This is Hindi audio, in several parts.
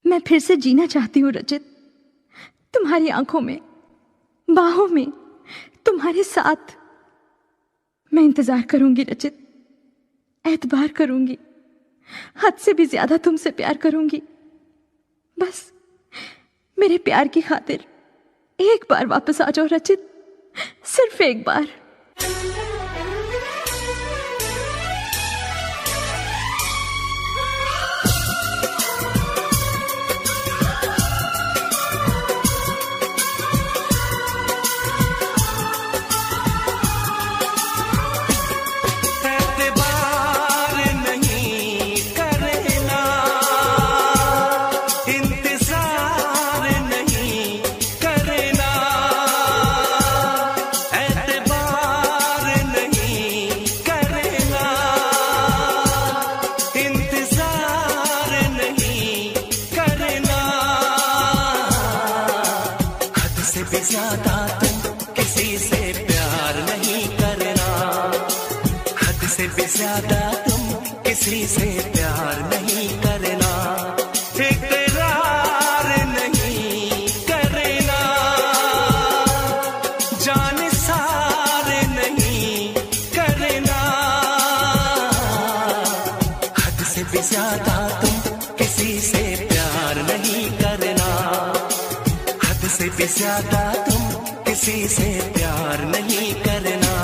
मैं फिर से जीना चाहती हूँ रचित, तुम्हारी आंखों में, बाहों में, तुम्हारे साथ। मैं इंतजार करूंगी रचित, एतबार करूंगी, हद से भी ज्यादा तुमसे प्यार करूंगी। बस मेरे प्यार की खातिर एक बार वापस आ जाओ रचित, सिर्फ एक बार। ज्यादा तुम किसी से प्यार नहीं करना, इकरार नहीं करना, जान सार नहीं करना। हद से भी ज्यादा तुम किसी से प्यार नहीं करना, हद से भी ज्यादा तुम किसी से प्यार नहीं करना।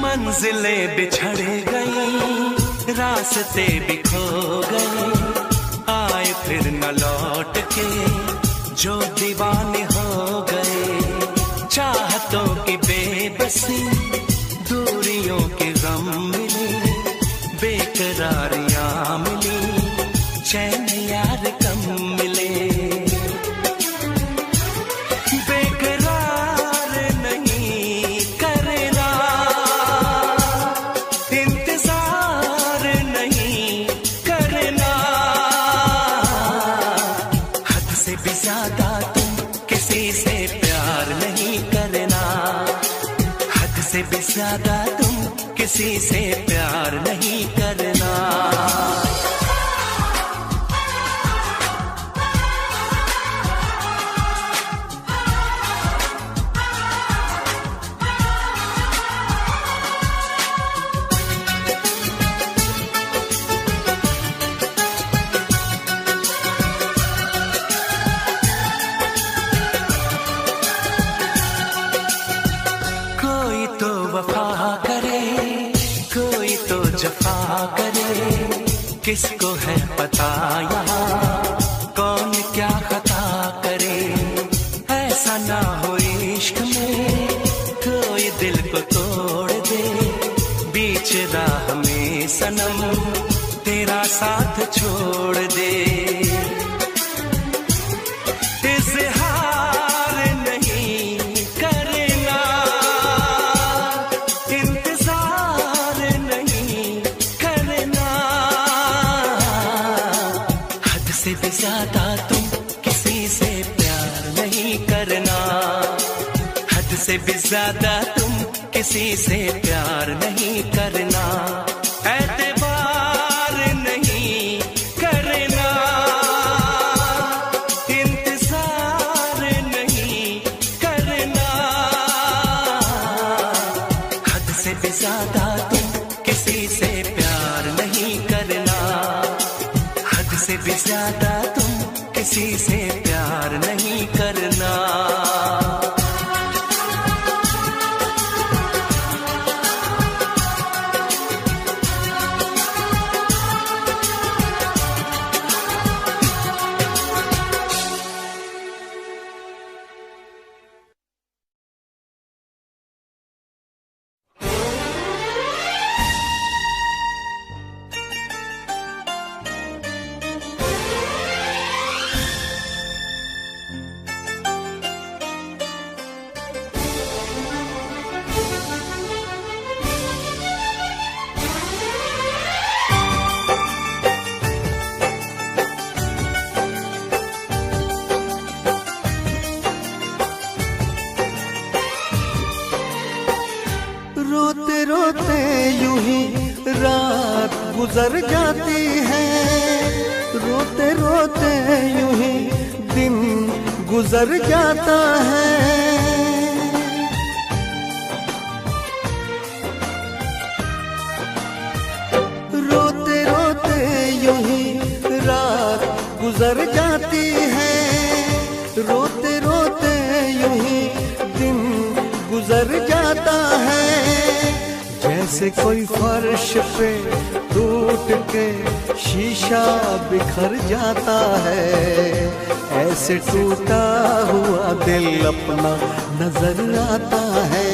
मंजिलें बिछड़ गई, रास्ते भी खो गए, आए फिर न लौट के जो दीवाने हो गए। चाहतों की बेबसी, दूरियों के गम मिली, बेकरारियां मिली, चैन यार कम मिले। ज्यादा तुम किसी से प्यार नहीं करना। कोई तो वफा करे, कोई तो जफा करे, किसको है पता यहाँ कौन क्या खता करे। ऐसा ना हो इश्क में कोई दिल को तोड़ दे, बीच राह में सनम तेरा साथ छोड़ दे। ज्यादा तुम किसी से प्यार नहीं करना, हद से भी ज्यादा तुम किसी से प्यार नहीं करना, एतबार नहीं करना, इंतजार नहीं करना। हद से भी ज्यादा तुम किसी से प्यार नहीं करना, हद से भी ज्यादा तुम किसी से प्यार नहीं करना। ही रात गुजर जाती है, रोते रोते यूं ही दिन गुजर जाता है। रोते रोते यूं ही रात गुजर जाती है, रोते रोते यूं ही दिन गुजर जाता है। जैसे कोई फर्श पे टूट के शीशा बिखर जाता है, ऐसे टूटा हुआ दिल अपना नजर आता है।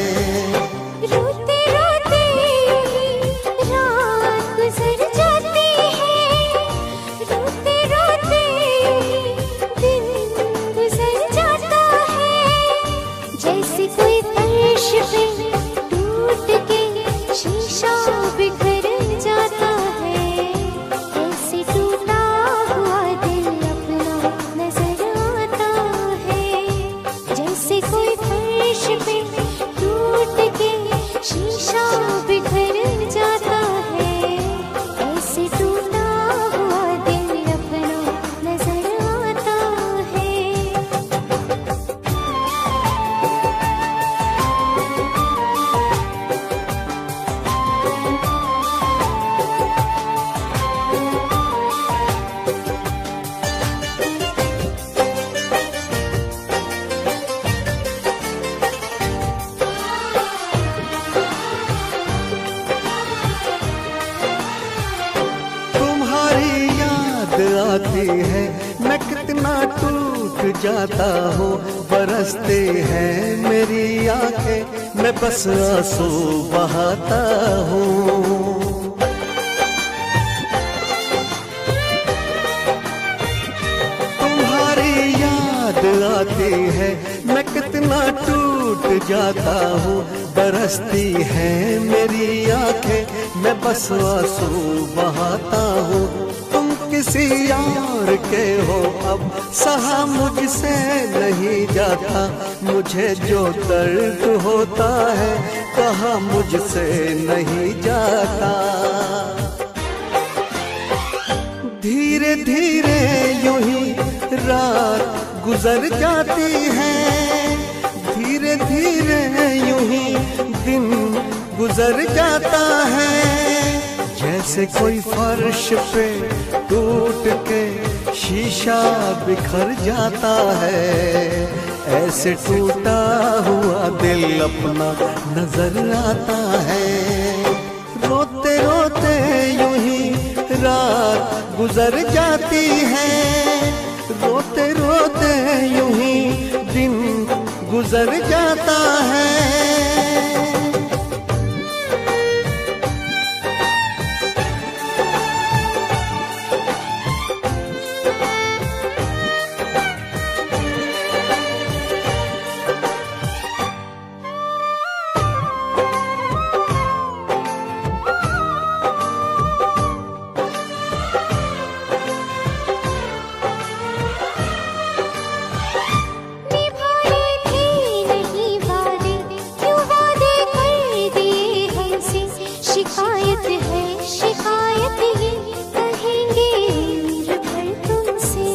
रोते रोते रात गुजर जाती है, रोते रोते दिन गुजर जाता है। जैसे कोई फर्श पे टूट के शीशा बिखर जाता है, ऐसे टूटा हुआ दिल अपना नजर आता है। जैसे कोई फर्श पे टूट के शीशा बिखर जाता है, ऐसे टूटा हुआ दिल अपना नजर आता है। तुम्हारी याद आती है, मैं कितना टूट जाता हूँ। बरसते हैं मेरी आंखें, मैं बस आंसू बहाता हूँ। तुम्हारी याद आती है, मैं कितना टूट जाता हूँ। बरसती है मेरी आंखें, मैं बस आंसू बहाता हूँ। तुम किसी और के हो अब, सहा मुझसे नहीं जाता। मुझे जो दर्द होता है, कहा मुझसे नहीं जाता। धीरे धीरे यूं ही रात गुजर जाती है, धीरे धीरे यूं ही दिन गुजर जाता है। जैसे कोई फर्श पे टूट के शीशा बिखर जाता है, ऐसे टूटा हुआ दिल अपना नजर आता है। रोते रोते यूं ही रात गुजर जाती है, रोते रोते यूं ही दिन गुजर जाता है। शिकायत है शिकायत ये कहेंगे उम्र भर तुमसे।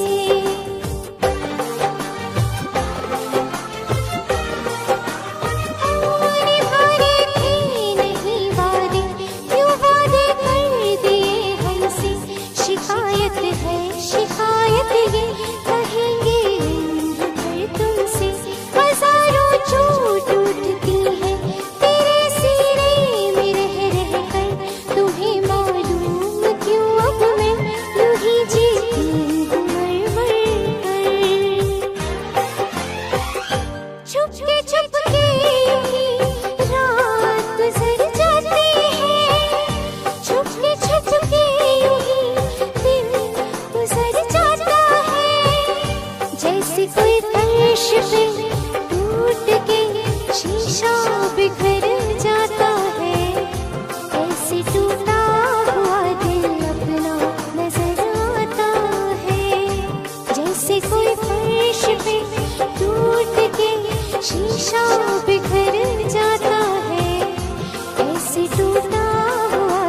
निभाए थे नहीं वादे, क्यों वादे कर दिए हमसे। शिकायत है शिकायत ये कहेंगे उम्र भर तुमसे। हजारों चोट उठती है तेरे सीने में रह रह कर, तुम्हें मालूम क्यों अब मैं यूं ही जीती हूँ मर मर कर। चुपके यूं ही रात गुजर जाती है, चुपके यूं ही दिन गुजर जाता है। जैसे कोई फर्श पे टूट के शीशा बिखर जाता है, ऐसे टूटा हुआ दिल अपना नजर आता है। जैसे कोई फर्श पे टूट के शीशा बिखर जाता है, ऐसे टूटा हुआ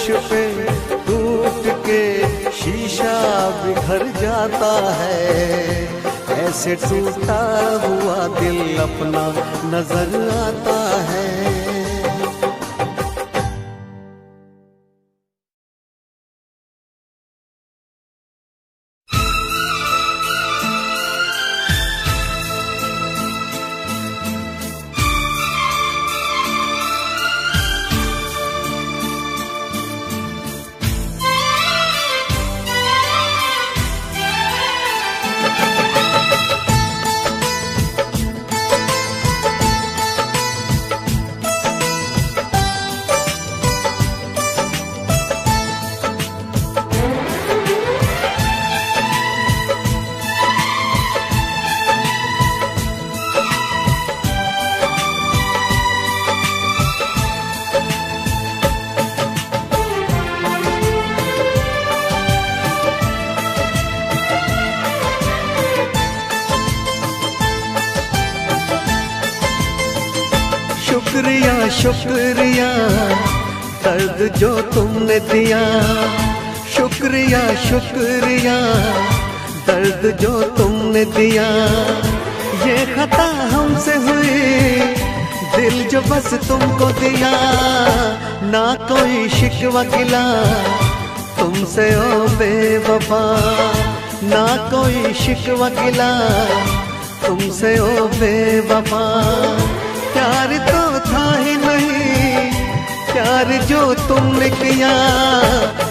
पे टूट के शीशा बिखर जाता है, ऐसे टूटा हुआ दिल अपना नजर आता है। शुक्रिया शुक्रिया दर्द जो तुमने दिया, शुक्रिया शुक्रिया दर्द जो तुमने दिया। ये खता हमसे हुई, दिल जो बस तुमको दिया। ना कोई शिकवा गिला तुमसे ओ बेवफा, ना कोई शिकवा गिला तुमसे ओ बेवफा। प्यार तो था ही नहीं, प्यार जो तुमने किया।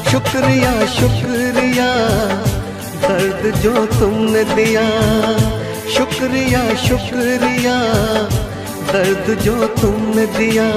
शुक्रिया शुक्रिया दर्द जो तुमने दिया, शुक्रिया शुक्रिया दर्द जो तुमने दिया।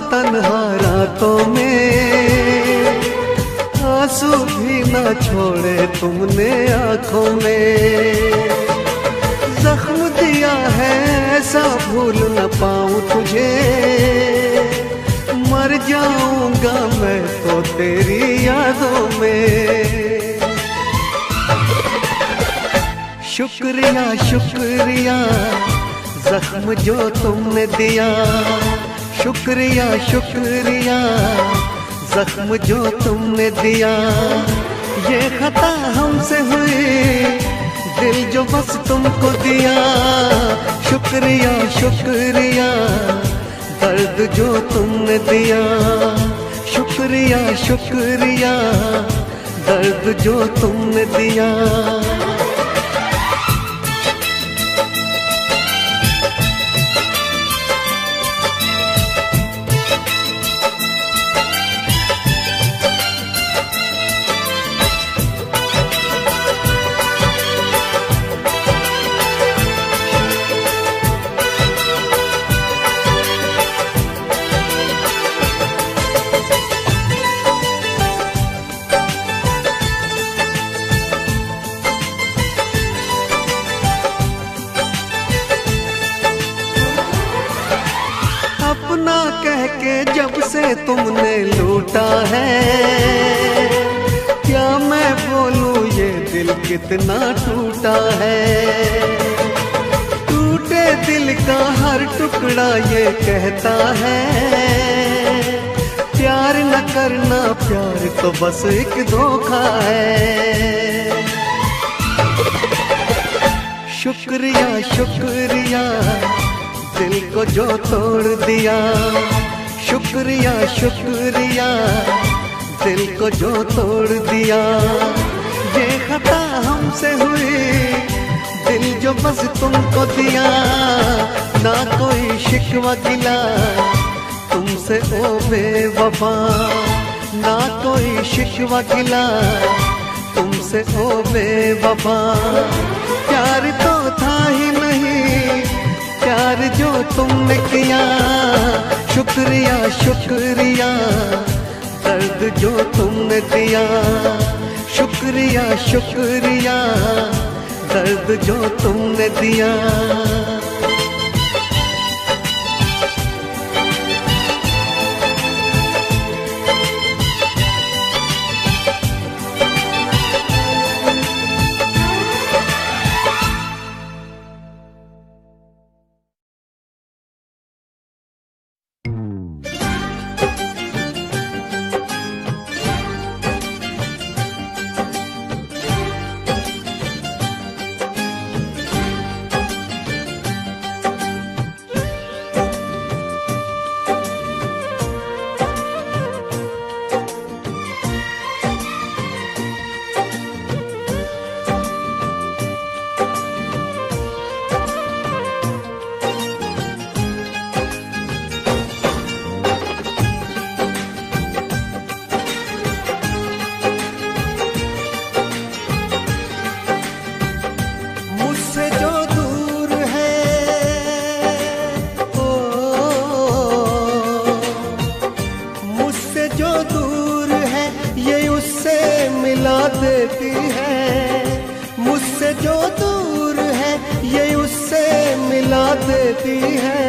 तन्हा रातों में आंसू भी न छोड़े तुमने आंखों में। जख्म दिया है ऐसा भूल न पाऊं तुझे, मर जाऊंगा मैं तो तेरी यादों में। शुक्रिया शुक्रिया जख्म जो तुमने दिया, शुक्रिया शुक्रिया जख्म जो तुमने दिया। ये खता हमसे हुई, दिल जो बस तुमको दिया। शुक्रिया शुक्रिया दर्द जो तुमने दिया, शुक्रिया शुक्रिया दर्द जो तुमने दिया। अपना कह के जब से तुमने लूटा है, क्या मैं बोलूं ये दिल कितना टूटा है। टूटे दिल का हर टुकड़ा ये कहता है, प्यार न करना प्यार तो बस एक धोखा है। शुक्रिया शुक्रिया दिल को जो तोड़ दिया, शुक्रिया शुक्रिया दिल को जो तोड़ दिया। ये खता हमसे हुई, दिल जो बस तुमको दिया, ना कोई शिकवा गिला तुमसे ओ बेवफा, ना कोई शिकवा गिला तुमसे ओ बेवफा। प्यार तो था ही नहीं, प्यार जो तुमने किया, शुक्रिया शुक्रिया दर्द जो तुमने दिया, शुक्रिया शुक्रिया दर्द जो तुमने दिया। देती है, मुझसे जो दूर है ये उससे मिला देती है।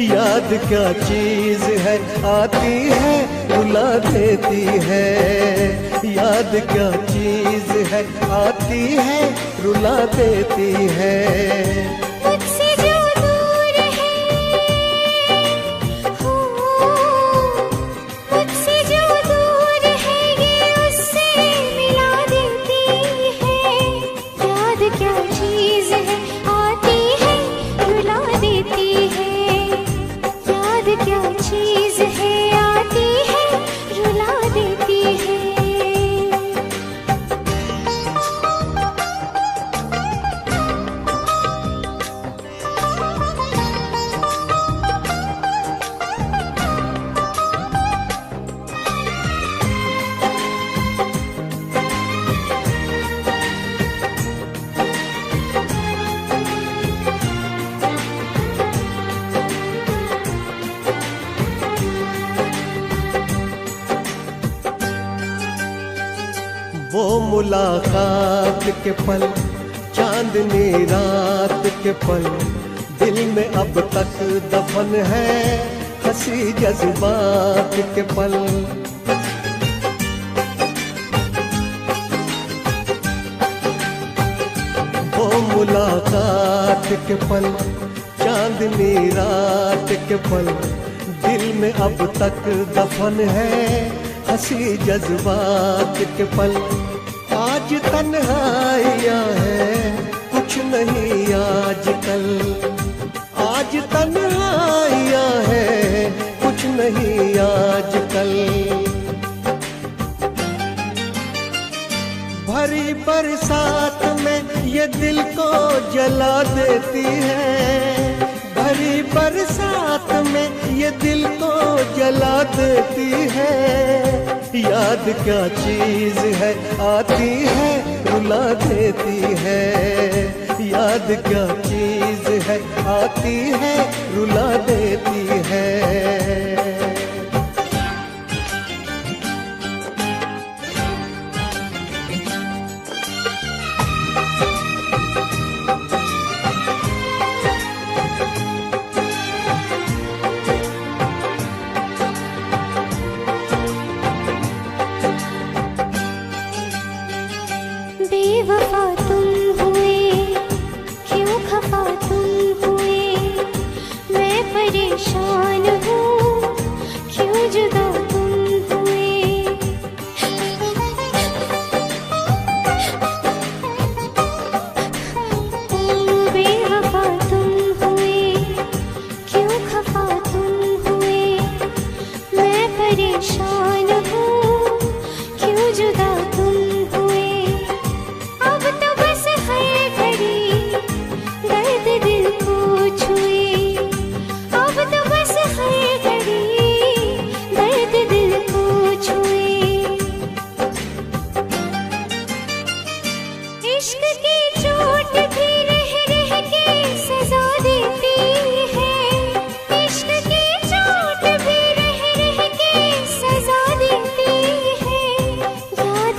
याद क्या चीज है आती है रुला देती है, याद क्या चीज है आती है रुला देती है। वो मुलाकात के पल, चांदनी रात के पल, दिल में अब तक दफन है हंसी जज्बात के पल। वो मुलाकात के पल, चांदनी रात के पल, दिल में अब तक दफन है हंसी जज्बात के पल। आज तन्हाइयाँ है कुछ नहीं आजकल, आज तन्हाइयाँ है कुछ नहीं आजकल। भरी बरसात में ये दिल को जला देती है, भरी बरसात में ये दिल को जला देती है। याद क्या चीज है आती है रुला देती है, याद क्या चीज है आती है रुला देती है। बेवफा तुम हुए, क्यों खफा तुम हुए, मैं परेशान हूँ क्यों जुदा तुम हुए। बेवफा तुम हुए, क्यों खफा तुम हुए, मैं परेशान हूँ क्यों जुदा तुम हुए। अब तो बस हर घड़ी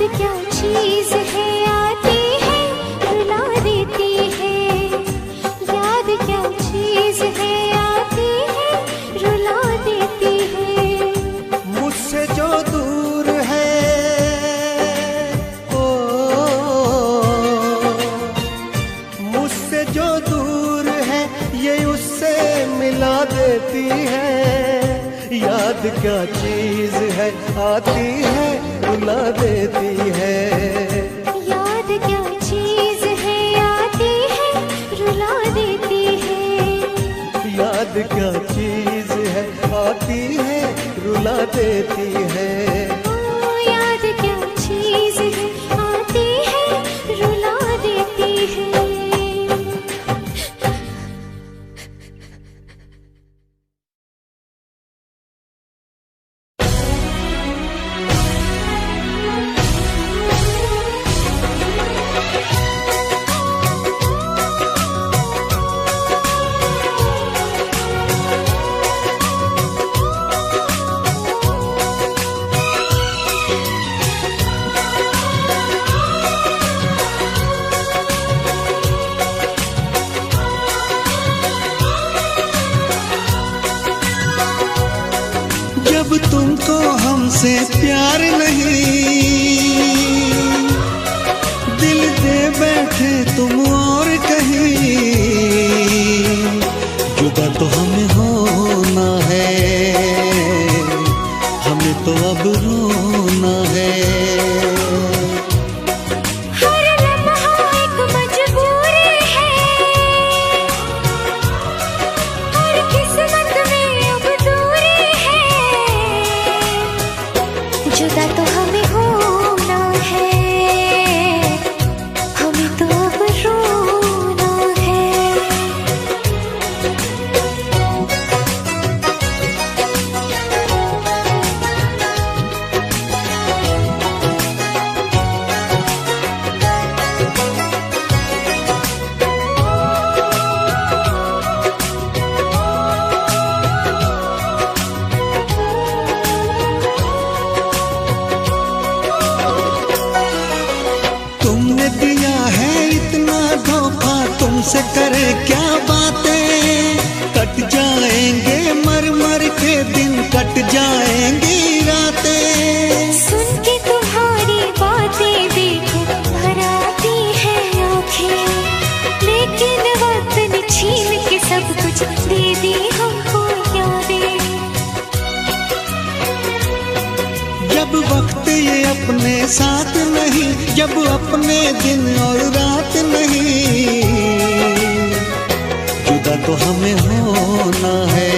क्या चीज है आती है रुला देती है, याद क्या चीज है आती है रुला देती है। मुझसे जो दूर है ओ, मुझसे जो दूर है ये उससे मिला देती है, याद क्या चीज है आती है रुला देती है। याद क्या चीज है आती है रुला देती है, याद क्या चीज है आती है रुला देती है। ओ याद क्या चीज है आती है रुला देती है। जब तुमको हमसे प्यार नहीं, दिल दे बैठे तुम और कहीं, जुदा तो हमें होना है, हमें तो अब रोना है। हर लम्हा एक मजबूरी है, हर किस्मत में अब दूरी है, जुदा तो हमें होना है, हमें तो अब रोना है। तुमने दिया है इतना धोखा, तुमसे करे क्या बातें, कट जाएंगे मर मर के दिन, कट जाएंगी रातें। सुन के तुम्हारी बातें देखो भर आती है आँखें, लेकिन वक्त ने छीन के सब कुछ दे दी हमको यादें। जब वक्त ये अपने साथ नहीं, जब अपने दिन और रात नहीं, जुदा तो हमें होना है,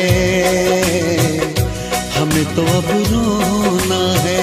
हमें तो अब रोना है।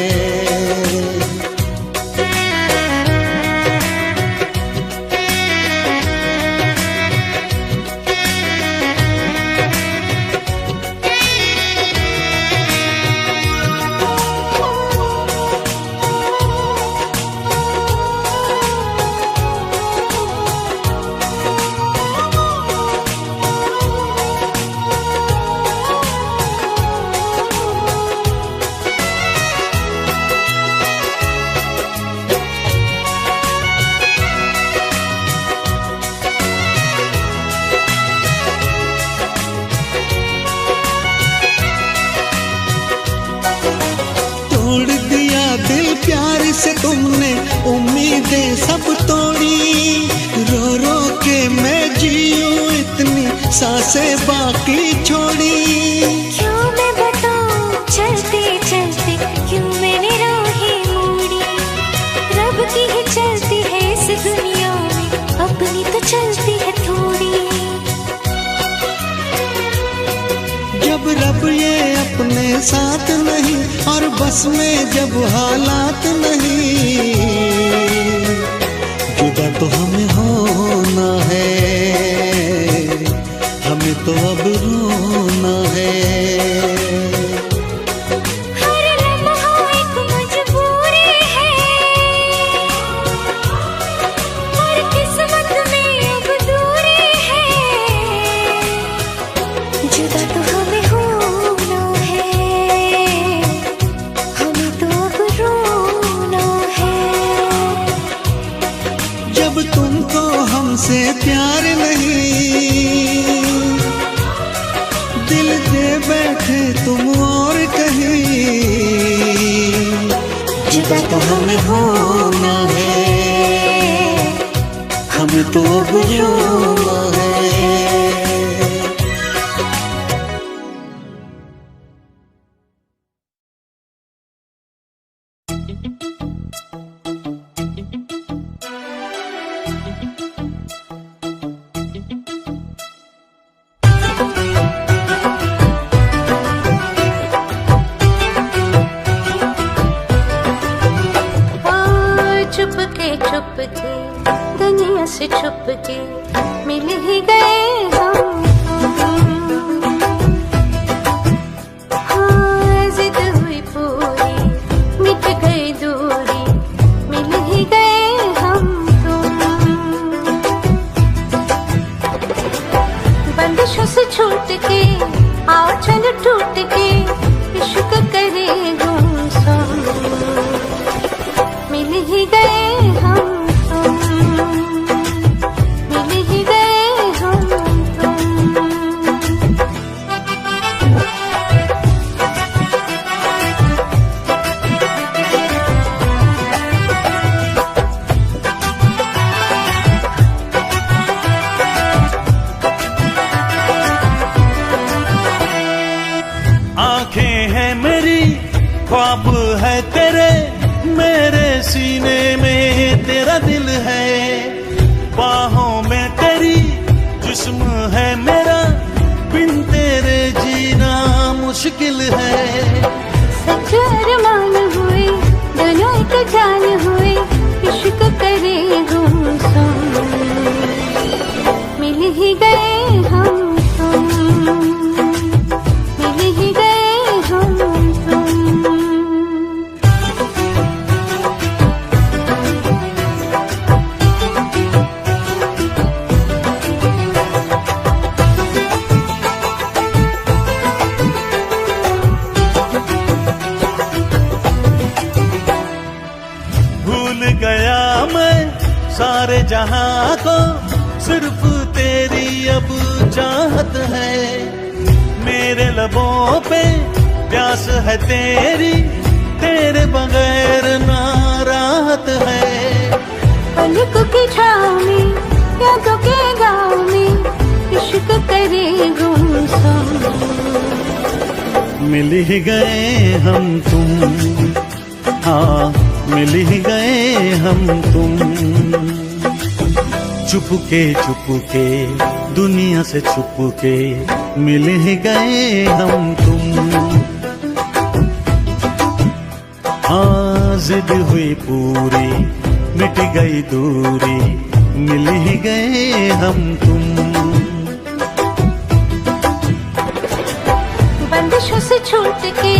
तोड़ दिया दिल प्यार से तुमने, उम्मीदें सब तोड़ी, रो रो के मैं जीऊं इतनी सांसें बाकी छोड़ी। क्यों मैं बताऊं चलते चलते क्यों मैंने राहें मोड़ी, रब की ही चलती है इस दुनिया में, अपनी तो चलती है थोड़ी। जब रब ये अपने साथ नहीं और बस में जब हालात नहीं, जुदा तो हमें होना है, हमें तो अब रोना है। हर लम्हा एक मजबूरी है, हर किस्मत में अब दूरी है, जुदा तो हमें होना है, हमें तो अब रोना है। हमसे प्यार नहीं, दिल दे बैठे तुम और कहीं। जुदा तो हमें होना है, हमें तो अब रोना है। चुपके दुनिया से छुपके मिल ही गए हम। हाँ जिद हुई पूरी मिट गई दूरी, मिल ही गए हम बंदिशों से छूट के आओ चल टूट के इश्क करे गुमसुम, मिल ही गए हम मिल ही गए हम आंखें हैं मेरी ख्वाब है तेरे, मेरे सीने में तेरा दिल है, बाहों में तेरी जिस्म है मेरा, बिन तेरे जीना मुश्किल है। सच अरमान हुए दोनों एक जान हुए, इश्क करे गुमसुम, मिल ही गए हम मिल ही गए हम सारे जहां को सिर्फ तेरी अब चाहत है, मेरे लबों पे प्यास है तेरी, तेरे बगैर ना राहत है। पलकों की छाँव में यादों के गाँव में इश्क करे गुमसुम, मिल ही गए हम तुम, हाँ मिल ही गए हम तुम, चुपके चुपके दुनिया से छुपके मिल ही गए हम तुम। हाँ जिद हुई पूरी मिट गई दूरी, मिल ही गए हम तुम। बंदिशों से छूट के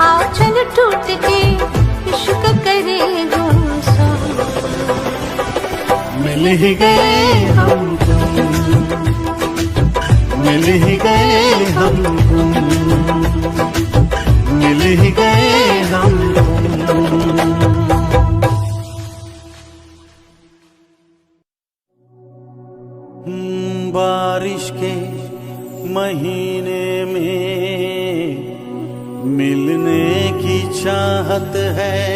आओ चल टूट के इश्क करे गुमसुम, मिल ही गए हम तुम, मिल ही गए हम तुम, मिल ही गए हम तुम। बारिश के महीने में मिलने की चाहत है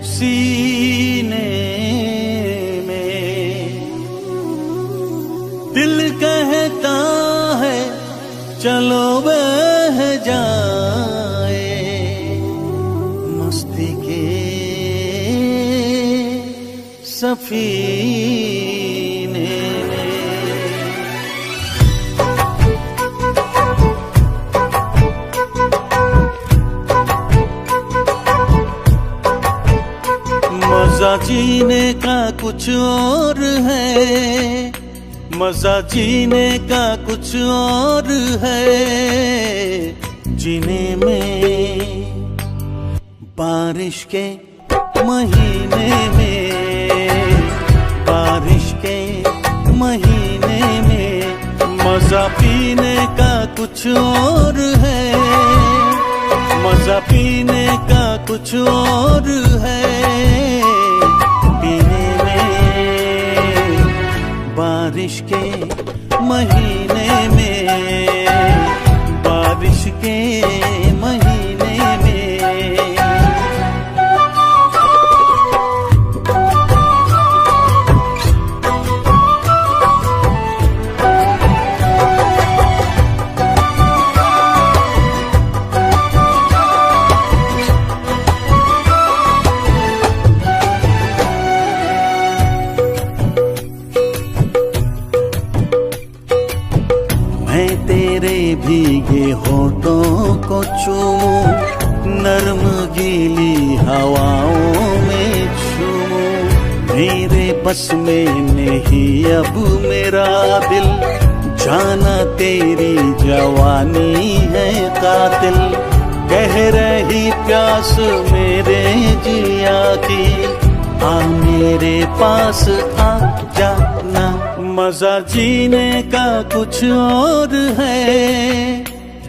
सीने में, दिल कहता है चलो बह जाए मस्ती के सफीने में। मजा जीने का कुछ और है, मजा जीने का कुछ और है, जीने में बारिश के महीने में, बारिश के महीने में मजा पीने का कुछ और है, मजा पीने का कुछ और है, पीने में भीगे होठों को चूमूं, नरम गीली हवाओं में झूमूं। मेरे बस में नहीं अब मेरा दिल, जाना तेरी जवानी है कातिल। कह रही प्यास मेरे जिया की, आ मेरे पास आ जाना। मजा जीने का कुछ और है,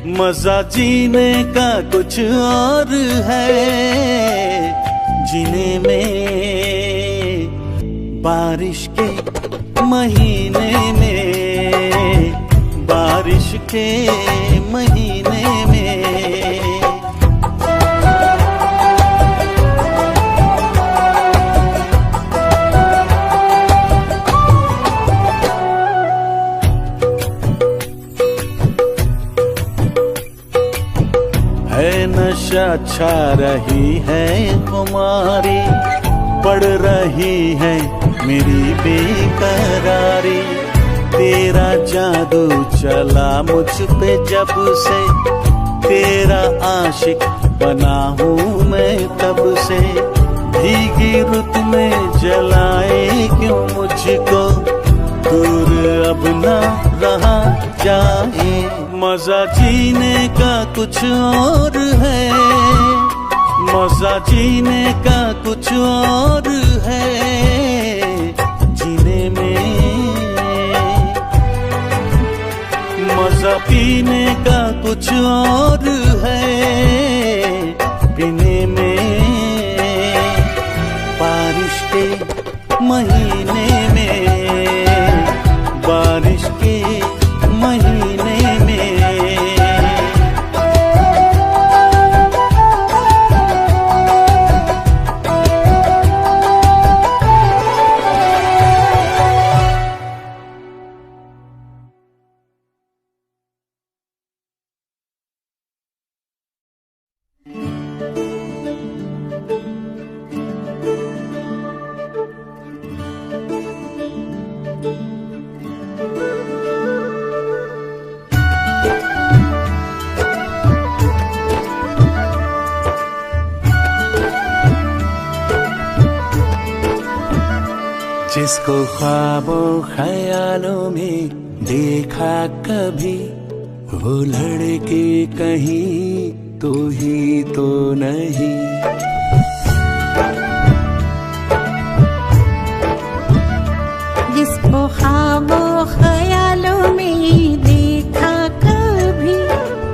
मजा जीने का कुछ और है। जीने में बारिश के महीने में, बारिश के महीने में। है नशा छा रही है खुमारी, बढ़ रही है मेरी बेकरारी। तेरा जादू चला मुझ पे जब से, तेरा आशिक बना हूँ मैं तब से। भीगी रुत में जलाए क्यों मुझको, दूर अब ना रहा जाए। मजा जीने का कुछ और है, मजा जीने का कुछ और है। जीने में मजा पीने का कुछ और है, पीने में बारिश के महीने में, बारिश के महीने में। जिसको ख्वाबों ख्यालों में देखा कभी, वो लड़के कहीं तो ही तो नहीं। जिसको ख्वाबों ख्यालों में देखा कभी,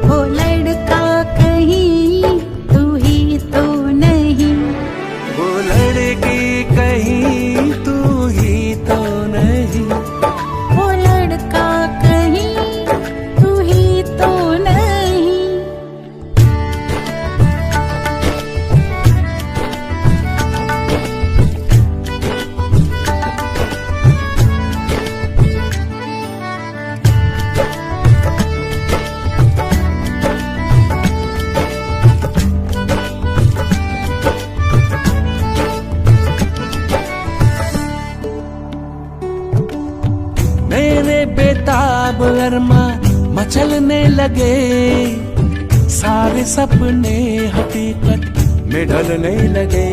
वो लड़का कहीं तू ही तो नहीं। वो लड़के कहीं तू ही तो नहीं। वो लड़का कहीं तू ही तो नहीं। मेरे बेताब अरमा मचलने लगे, सारे सपने हकीकत में ढलने लगे।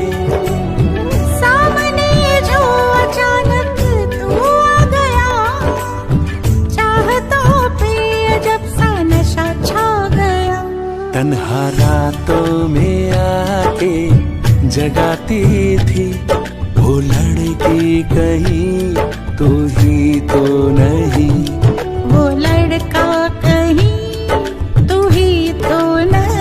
सामने जो अचानक तू आ गया, चाहतों पे अजब सा नशा छा गया। तन्हा रातों में आके जगाती थी, वो लड़की कहीं तू ही तो नहीं। वो लड़का कहीं तू ही तो नहीं।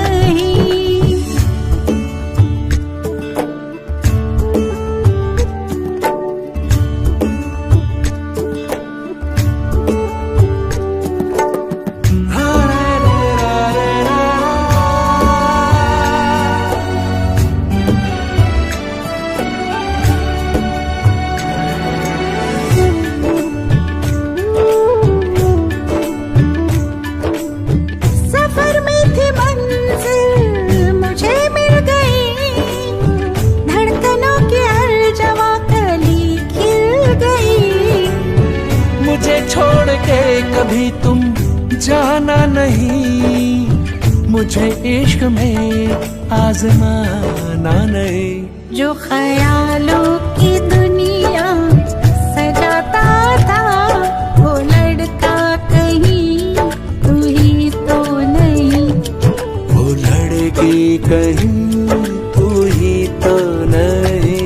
सफर में थी मंजिल मुझे मिल गई, धड़कनों की हर जवा कली खिल गई। मुझे छोड़ के कभी तुम जाना नहीं, मुझे इश्क में आजमाना नहीं। जो ख्यालों की दुनिया सजाता था वो लड़का कहीं तू ही तो नहीं। वो लड़की कहीं तू ही तो नहीं।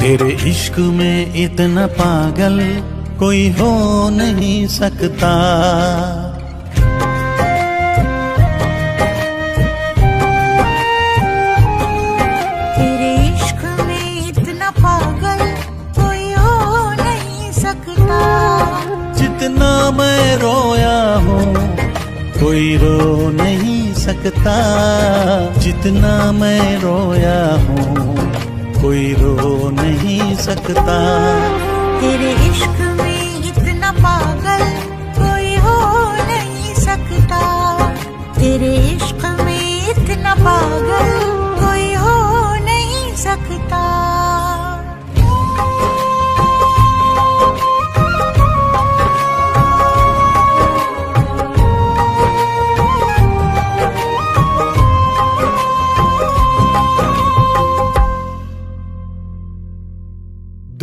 तेरे इश्क में इतना पागल कोई हो नहीं सकता। तेरे इश्क में इतना पागल कोई हो नहीं सकता। जितना मैं रोया हूँ कोई रो नहीं सकता। जितना मैं रोया हूँ कोई रो नहीं सकता। तेरे इश्क में इतना पागल कोई हो नहीं सकता। तेरे इश्क में इतना पागल कोई हो नहीं सकता।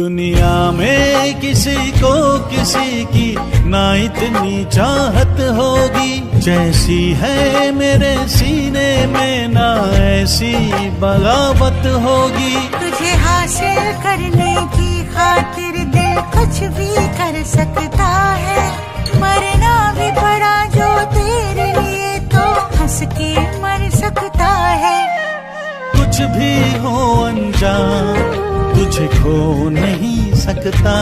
दुनिया में किसी को किसी की ना इतनी चाहत होगी जैसी है मेरे सीने में, ना ऐसी बगावत होगी। तुझे हासिल करने की खातिर दिल कुछ भी कर सकता है, मरना भी पड़ा जो तेरे लिए तो हंस के मर सकता है। कुछ भी हो अनजान तुझे खो नहीं सकता,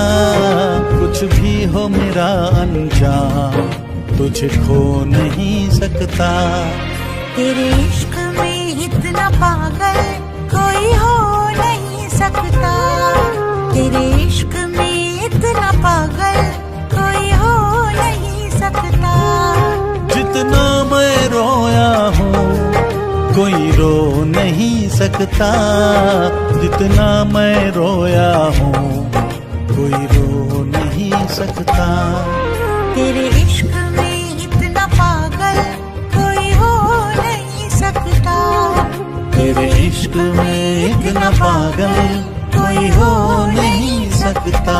कुछ भी हो मेरा अनजान तुझे खो नहीं सकता। तेरे इश्क में इतना पागल कोई हो नहीं सकता, तेरे इश्क में इतना पागल कोई हो नहीं सकता। जितना मैं रोया हूँ कोई रो नहीं सकता, जितना मैं रोया हूँ कोई रो नहीं सकता। तेरे इश्क में इतना पागल कोई हो नहीं सकता, तेरे इश्क में इतना पागल कोई हो नहीं सकता।